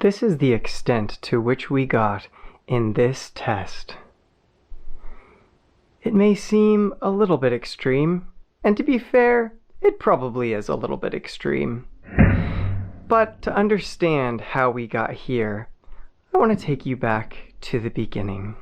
This is the extent to which we got in this test. It may seem a little bit extreme, and to be fair, it probably is a little bit extreme. But to understand how we got here, I want to take you back to the beginning.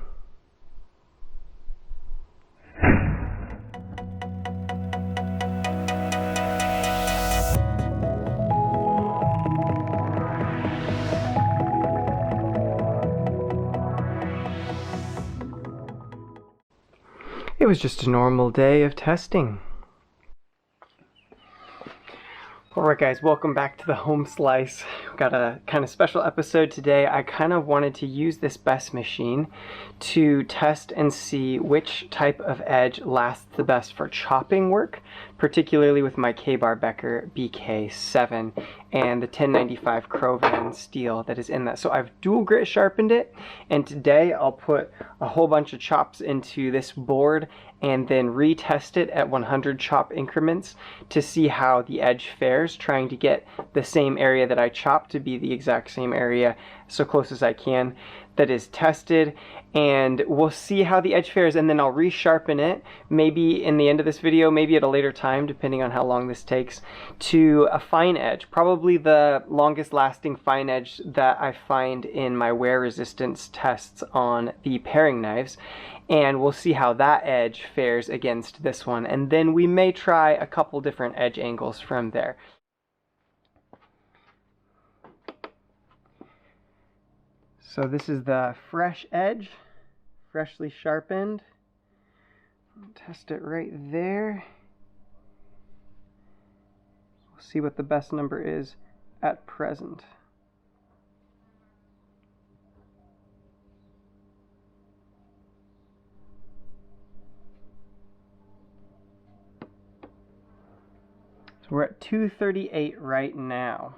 It was just a normal day of testing. Alright guys, welcome back to the home slice. We've got a kind of special episode today. I kind of wanted to use this BESS machine to test and see which type of edge lasts the best for chopping work, particularly with my Kabar Becker BK7 and the 1095 CroVan steel that is in that. So I've dual grit sharpened it, and today I'll put a whole bunch of chops into this board and then retest it at 100 chop increments to see how the edge fares, trying to get the same area that I chopped to be the exact same area, so close as I can, that is tested. And we'll see how the edge fares, and then I'll resharpen it, maybe in the end of this video, maybe at a later time, depending on how long this takes, to a fine edge, probably the longest lasting fine edge that I find in my wear resistance tests on the paring knives. And we'll see how that edge fares against this one, and then we may try a couple different edge angles from there. So this is the fresh edge, freshly sharpened. Test it right there. We'll see what the best number is at present. So we're at 238 right now.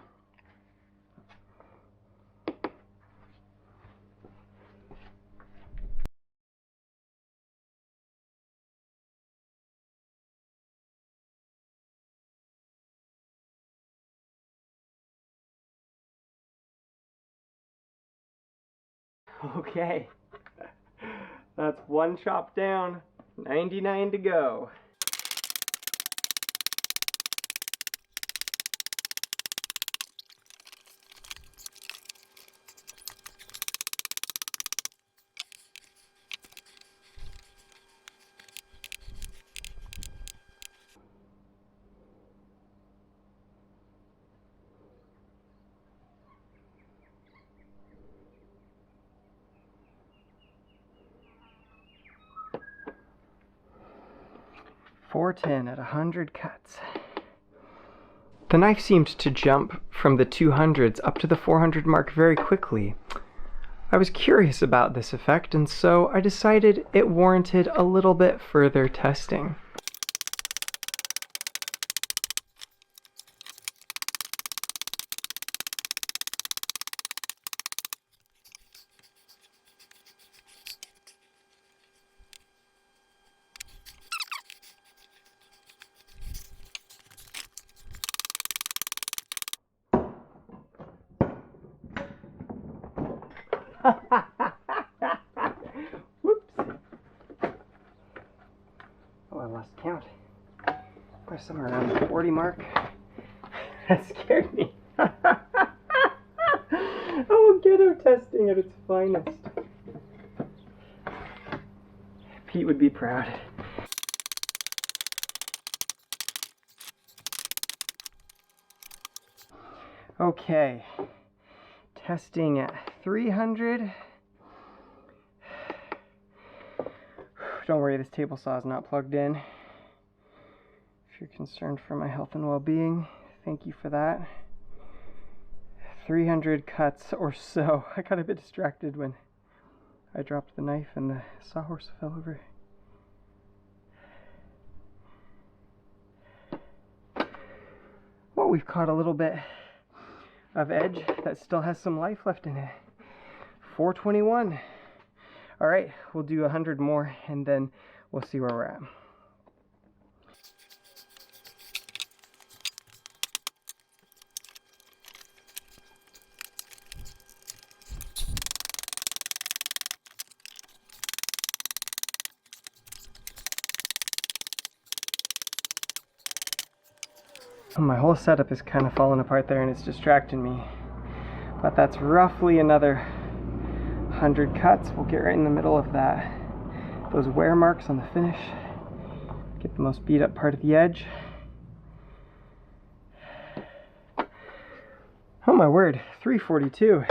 Okay, that's one chop down, 99 to go. .410 at 100 cuts. The knife seemed to jump from the 200s up to the 400 mark very quickly. I was curious about this effect, and so I decided it warranted a little bit further testing. Whoops. Oh, I lost count. We're somewhere around the 40 mark. That scared me. Oh, ghetto testing at its finest. Pete would be proud. Okay. Testing at 300. Don't worry, this table saw is not plugged in. If you're concerned for my health and well-being, thank you for that. 300 cuts or so. I got a bit distracted when I dropped the knife and the sawhorse fell over. Well, we've caught a little bit of edge that still has some life left in it. 421. All right, we'll do 100 more and then we'll see where we're at. My whole setup is kind of falling apart there and it's distracting me. But that's roughly another 100 cuts. We'll get right in the middle of that. Those wear marks on the finish. Get the most beat up part of the edge. Oh my word, 342.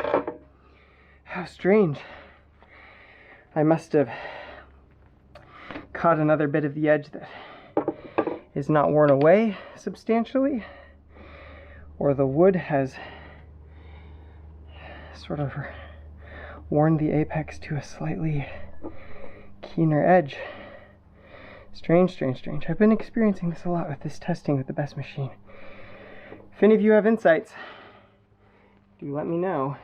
How strange. I must have caught another bit of the edge that is not worn away substantially, or the wood has sort of worn the apex to a slightly keener edge. Strange, strange, strange. I've been experiencing this a lot with this testing with the BESS machine. If any of you have insights, do let me know.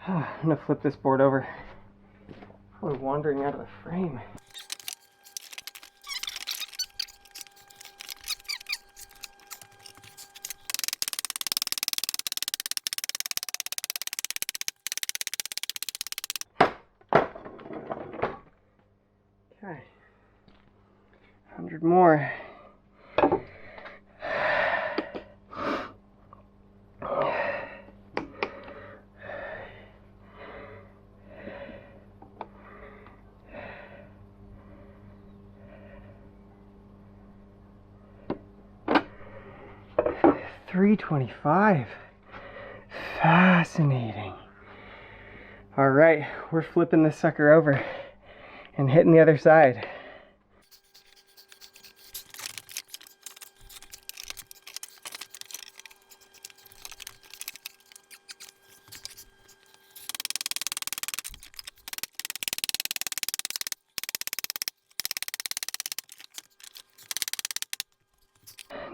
I'm gonna flip this board over. Probably wandering out of the frame. Okay, 100 more. $325. Fascinating. All right, we're flipping this sucker over and hitting the other side.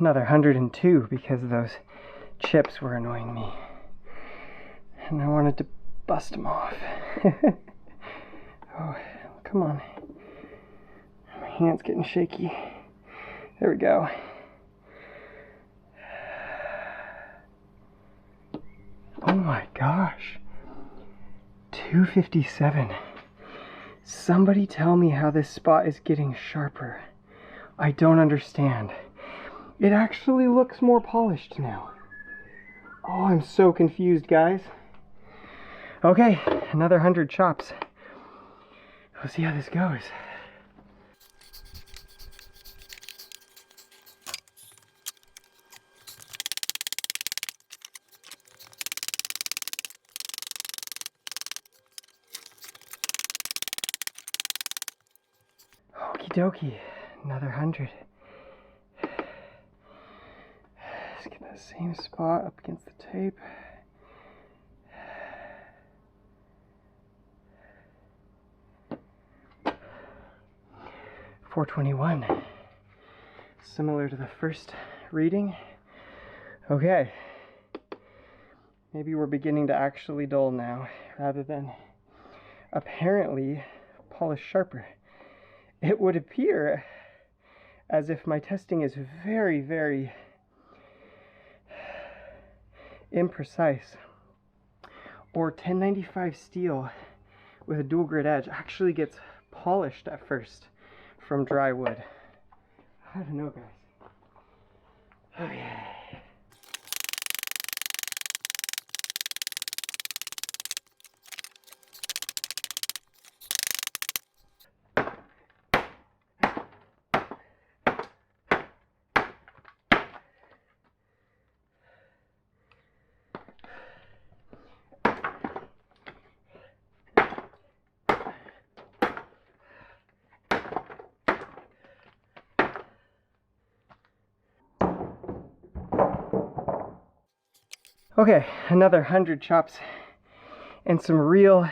Another 102 because those chips were annoying me. And I wanted to bust them off. Oh, come on. My hand's getting shaky. There we go. Oh my gosh. 257. Somebody tell me how this spot is getting sharper. I don't understand. It actually looks more polished now. Oh, I'm so confused, guys. Okay, another 100 chops. We'll see how this goes. Okie dokie, another 100. Let's get that same spot up against the tape. $421. Similar to the first reading. Okay. Maybe we're beginning to actually dull now, rather than apparently polish sharper. It would appear as if my testing is very, very imprecise. Or 1095 steel with a dual grit edge actually gets polished at first from dry wood. I don't know, guys. Okay. Okay, another 100 chops and some real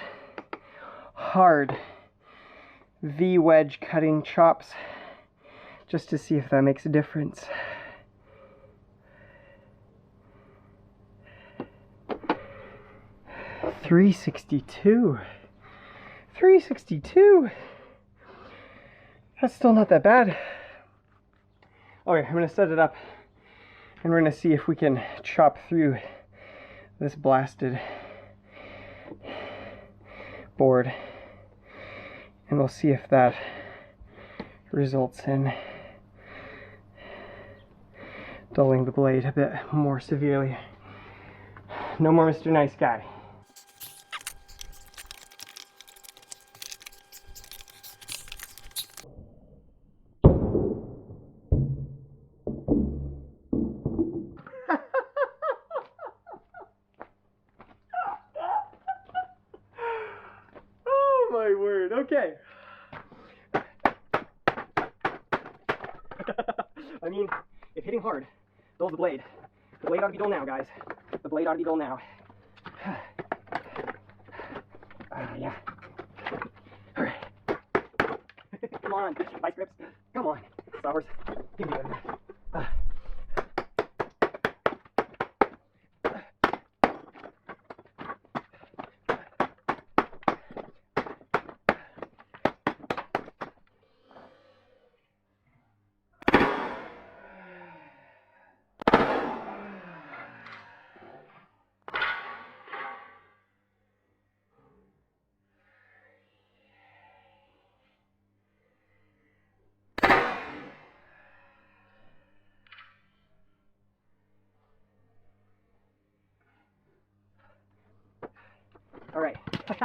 hard V-wedge cutting chops just to see if that makes a difference. $362. $362. That's still not that bad. Okay, I'm gonna set it up and we're gonna see if we can chop through this blasted board, and we'll see if that results in dulling the blade a bit more severely. No more Mr. Nice Guy. Oh my word, okay. I mean, if hitting hard dulls the blade ought to be dull now, guys. The blade ought to be dull now. Yeah. All right. Come on, vice grips. Come on. Stoppers. Give me that. All right. Let's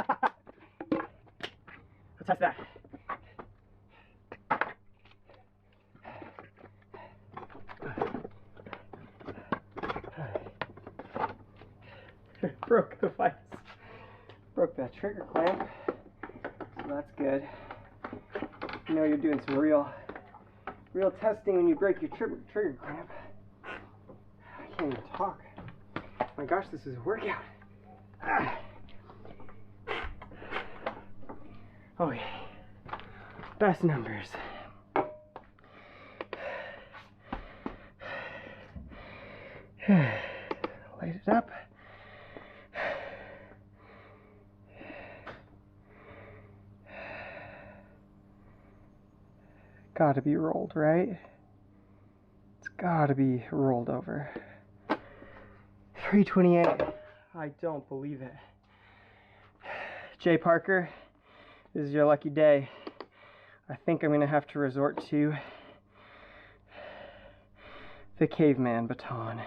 test that. Broke the vise. Broke that trigger clamp. So that's good. You know you're doing some real testing when you break your trigger clamp. I can't even talk. My gosh, this is a workout. Okay. Best numbers. Light it up. Gotta be rolled, right? It's gotta be rolled over. 328. I don't believe it. Jay Parker, this is your lucky day. I think I'm gonna have to resort to the Caveman baton.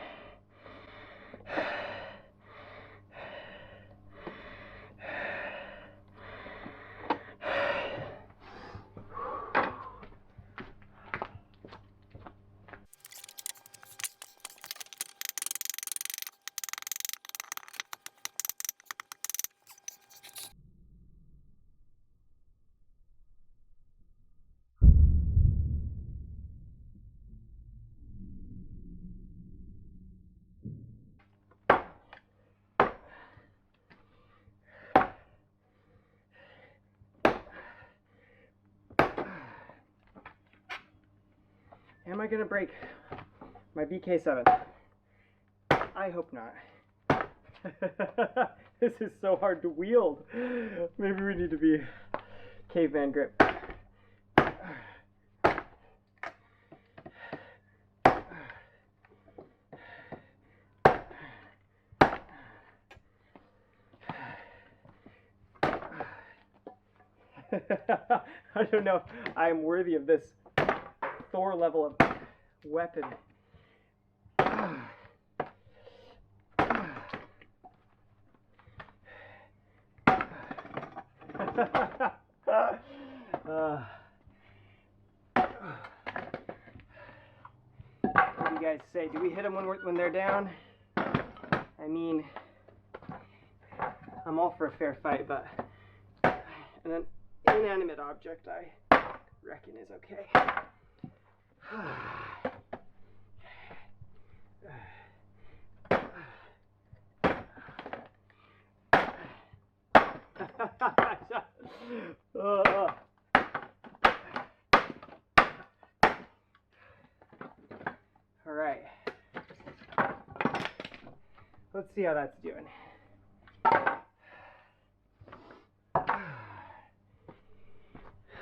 Am I gonna break my BK7? I hope not. This is so hard to wield. Maybe we need to be caveman grip. I don't know if I am worthy of this Thor level of weapon. What do you guys say? Do we hit them when they're down? I mean, I'm all for a fair fight, but an inanimate object I reckon is okay. All right. Let's see how that's doing.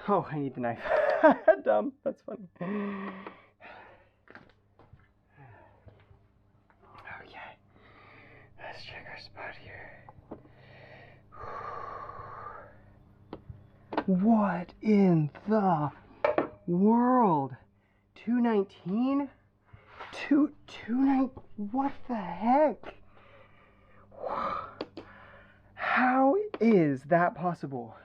Oh, I need the knife. Dumb. That's funny. Okay. Let's check our spot here. What in the world? 219? What the heck? How is that possible?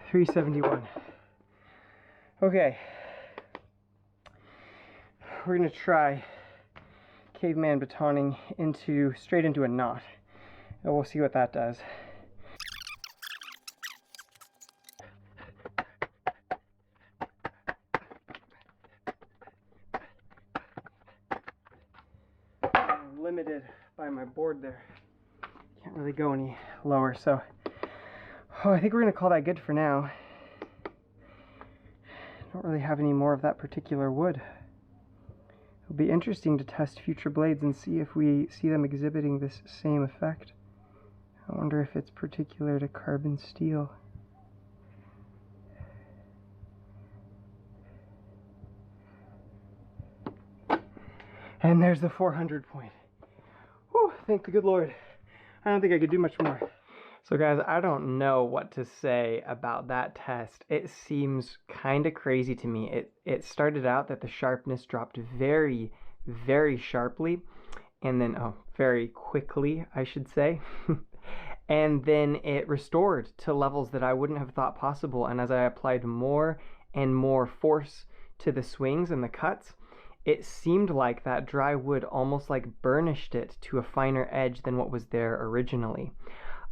$371. Okay, we're gonna try Caveman batoning straight into a knot, and we'll see what that does. I'm limited by my board there. Can't really go any lower, so I think we're gonna call that good for now. Don't really have any more of that particular wood. It'll be interesting to test future blades and see if we see them exhibiting this same effect. I wonder if it's particular to carbon steel. And there's the 400 point. Whew, thank the good Lord. I don't think I could do much more. So guys, I don't know what to say about that test. It seems kind of crazy to me. It started out that the sharpness dropped very, very sharply, and then, very quickly, I should say. And then it restored to levels that I wouldn't have thought possible. And as I applied more and more force to the swings and the cuts, it seemed like that dry wood almost like burnished it to a finer edge than what was there originally.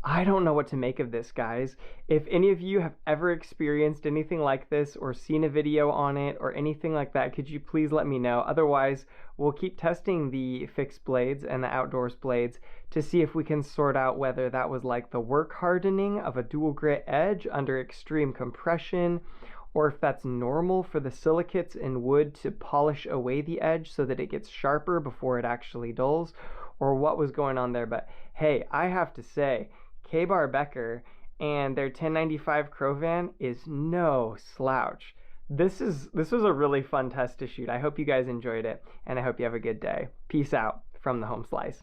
I don't know what to make of this, guys. If any of you have ever experienced anything like this or seen a video on it or anything like that, could you please let me know? Otherwise, we'll keep testing the fixed blades and the outdoors blades to see if we can sort out whether that was like the work hardening of a dual grit edge under extreme compression, or if that's normal for the silicates in wood to polish away the edge so that it gets sharper before it actually dulls, or what was going on there. But hey, I have to say, Kabar Becker and their 1095 CroVan is no slouch. This was a really fun test to shoot. I hope you guys enjoyed it, and I hope you have a good day. Peace out from the Home Slice.